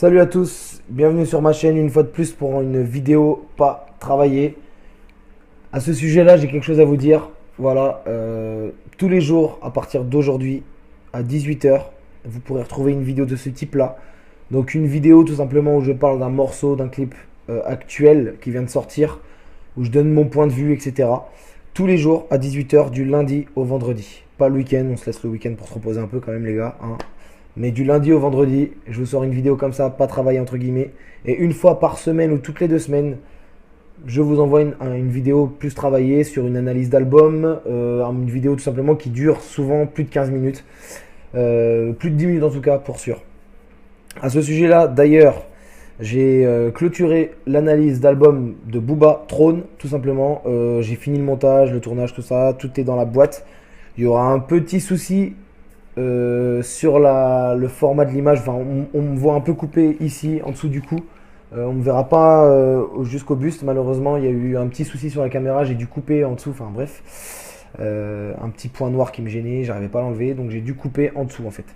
Salut à tous, bienvenue sur ma chaîne une fois de plus pour une vidéo pas travaillée. À ce sujet-là, j'ai quelque chose à vous dire. Voilà, tous les jours à partir d'aujourd'hui à 18 h, vous pourrez retrouver une vidéo de ce type-là. Donc une vidéo tout simplement où je parle d'un morceau, d'un clip actuel qui vient de sortir, où je donne mon point de vue, etc. Tous les jours à 18 h du lundi au vendredi. Pas le week-end, on se laisse le week-end pour se reposer un peu quand même les gars, hein. Mais du lundi au vendredi, je vous sors une vidéo comme ça, pas travaillée entre guillemets. Et une fois par semaine ou toutes les 2 semaines, je vous envoie une vidéo plus travaillée sur une analyse d'album. Une vidéo tout simplement qui dure souvent plus de 15 minutes. Plus de 10 minutes en tout cas, pour sûr. À ce sujet-là, d'ailleurs, j'ai clôturé l'analyse d'album de Booba, Trône, tout simplement. J'ai fini le montage, le tournage, tout ça. Tout est dans la boîte. Il y aura un petit souci sur le format de l'image. Enfin, on me voit un peu coupé ici, en dessous du cou. On ne me verra pas jusqu'au buste. Malheureusement, il y a eu un petit souci sur la caméra. J'ai dû couper en dessous. Enfin, bref. Un petit point noir qui me gênait. J'arrivais pas à l'enlever. Donc, j'ai dû couper en dessous, en fait.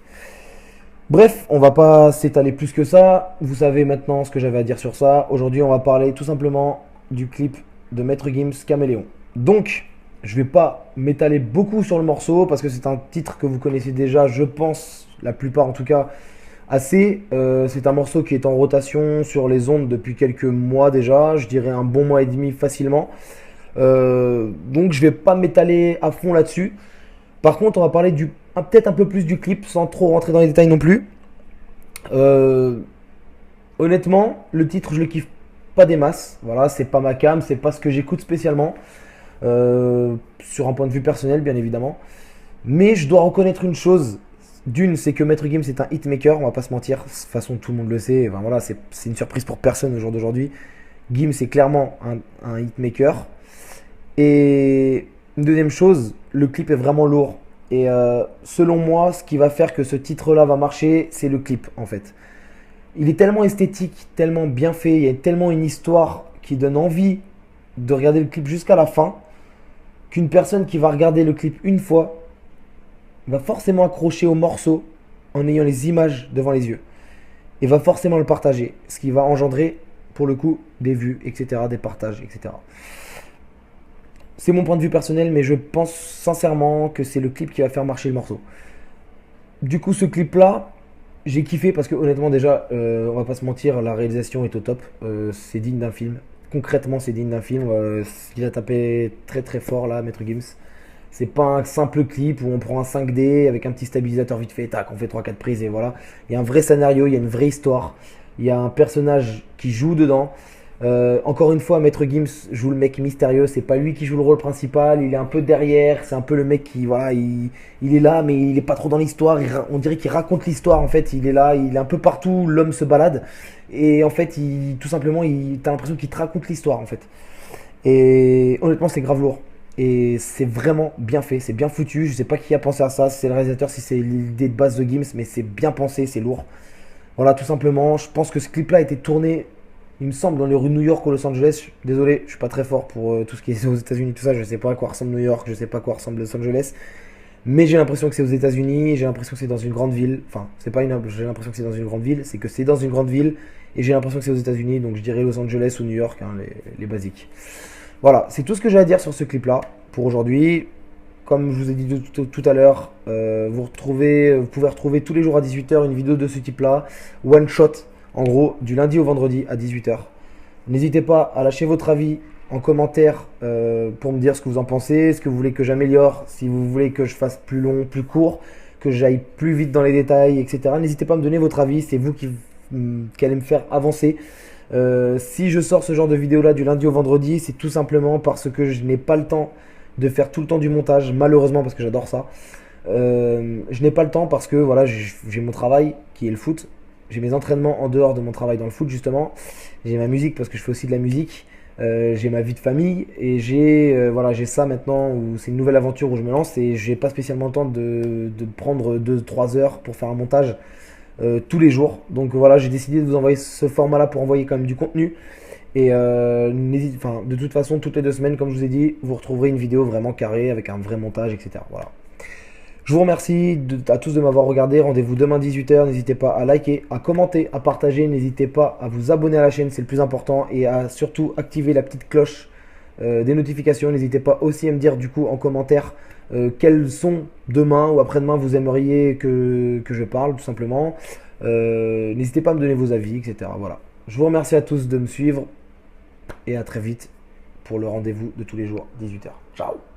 Bref, on va pas s'étaler plus que ça. Vous savez maintenant ce que j'avais à dire sur ça. Aujourd'hui, on va parler tout simplement du clip de Maître Gims, Caméléon. Donc, je vais pas m'étaler beaucoup sur le morceau parce que c'est un titre que vous connaissez déjà, je pense, la plupart en tout cas, assez. C'est un morceau qui est en rotation sur les ondes depuis quelques mois déjà, je dirais un bon mois et demi facilement. Donc je vais pas m'étaler à fond là-dessus. Par contre, on va parler peut-être un peu plus du clip sans trop rentrer dans les détails non plus. Honnêtement, le titre, je le kiffe pas des masses. Voilà, c'est pas ma cam, c'est pas ce que j'écoute spécialement. Sur un point de vue personnel, bien évidemment. Mais je dois reconnaître une chose. D'une, c'est que Maître Gims est un hitmaker, on va pas se mentir. De toute façon, tout le monde le sait. Enfin, voilà, c'est une surprise pour personne au jour d'aujourd'hui. Gims est clairement un hitmaker. Et une deuxième chose, le clip est vraiment lourd. Et selon moi, ce qui va faire que ce titre-là va marcher, c'est le clip en fait. Il est tellement esthétique, tellement bien fait, il y a tellement une histoire qui donne envie de regarder le clip jusqu'à la fin, qu'une personne qui va regarder le clip une fois va forcément accrocher au morceau en ayant les images devant les yeux. Et va forcément le partager, ce qui va engendrer pour le coup des vues, etc., des partages, etc. C'est mon point de vue personnel, mais je pense sincèrement que c'est le clip qui va faire marcher le morceau. Du coup, ce clip-là, j'ai kiffé parce que honnêtement déjà, on va pas se mentir, la réalisation est au top. C'est digne d'un film. Concrètement, c'est digne d'un film. Il a tapé très très fort là, Maître Gims. C'est pas un simple clip où on prend un 5D avec un petit stabilisateur vite fait, tac, on fait 3-4 prises et voilà. Il y a un vrai scénario, il y a une vraie histoire. Il y a un personnage qui joue dedans. Encore une fois, Maître Gims joue le mec mystérieux. C'est pas lui qui joue le rôle principal. Il est un peu derrière. C'est un peu le mec qui, voilà, il est là, mais il est pas trop dans l'histoire. On dirait qu'il raconte l'histoire. En fait, il est là, il est un peu partout. L'homme se balade. Et en fait, tout simplement, t'as l'impression qu'il te raconte l'histoire, en fait. Et honnêtement, c'est grave lourd. Et c'est vraiment bien fait. C'est bien foutu. Je sais pas qui a pensé à ça. Si c'est le réalisateur, si c'est l'idée de base de Gims, mais c'est bien pensé. C'est lourd. Voilà, tout simplement. Je pense que ce clip-là a été tourné, il me semble, dans les rues de New York ou Los Angeles. Désolé, je suis pas très fort pour tout ce qui est aux États-Unis, tout ça. Je sais pas à quoi ressemble New York, je sais pas à quoi ressemble Los Angeles. Mais j'ai l'impression que c'est aux États-Unis, j'ai l'impression que c'est dans une grande ville. Enfin, c'est pas j'ai l'impression que c'est dans une grande ville, c'est que c'est dans une grande ville. Et j'ai l'impression que c'est aux États-Unis, donc je dirais Los Angeles ou New York, hein, les basiques. Voilà, c'est tout ce que j'ai à dire sur ce clip-là pour aujourd'hui. Comme je vous ai dit tout à l'heure, vous pouvez retrouver tous les jours à 18 h une vidéo de ce type-là, one shot. En gros, du lundi au vendredi à 18 h. N'hésitez pas à lâcher votre avis en commentaire pour me dire ce que vous en pensez, ce que vous voulez que j'améliore, si vous voulez que je fasse plus long, plus court, que j'aille plus vite dans les détails, etc. N'hésitez pas à me donner votre avis, c'est vous qui allez me faire avancer. Si je sors ce genre de vidéo là du lundi au vendredi, c'est tout simplement parce que je n'ai pas le temps de faire tout le temps du montage, malheureusement, parce que j'adore ça. Je n'ai pas le temps parce que voilà, j'ai mon travail qui est le foot. J'ai mes entraînements en dehors de mon travail dans le foot justement. J'ai ma musique parce que je fais aussi de la musique. J'ai ma vie de famille et j'ai ça maintenant où c'est une nouvelle aventure où je me lance et j'ai pas spécialement le temps de prendre 2-3 heures pour faire un montage tous les jours. Donc voilà, j'ai décidé de vous envoyer ce format là pour envoyer quand même du contenu. Et de toute façon, toutes les 2 semaines, comme je vous ai dit, vous retrouverez une vidéo vraiment carrée avec un vrai montage, etc. Voilà. Je vous remercie à tous de m'avoir regardé. Rendez-vous demain 18h. N'hésitez pas à liker, à commenter, à partager. N'hésitez pas à vous abonner à la chaîne, c'est le plus important. Et à surtout activer la petite cloche des notifications. N'hésitez pas aussi à me dire du coup en commentaire quels sons demain ou après-demain vous aimeriez que je parle tout simplement. N'hésitez pas à me donner vos avis, etc. Voilà. Je vous remercie à tous de me suivre et à très vite pour le rendez-vous de tous les jours, 18h. Ciao.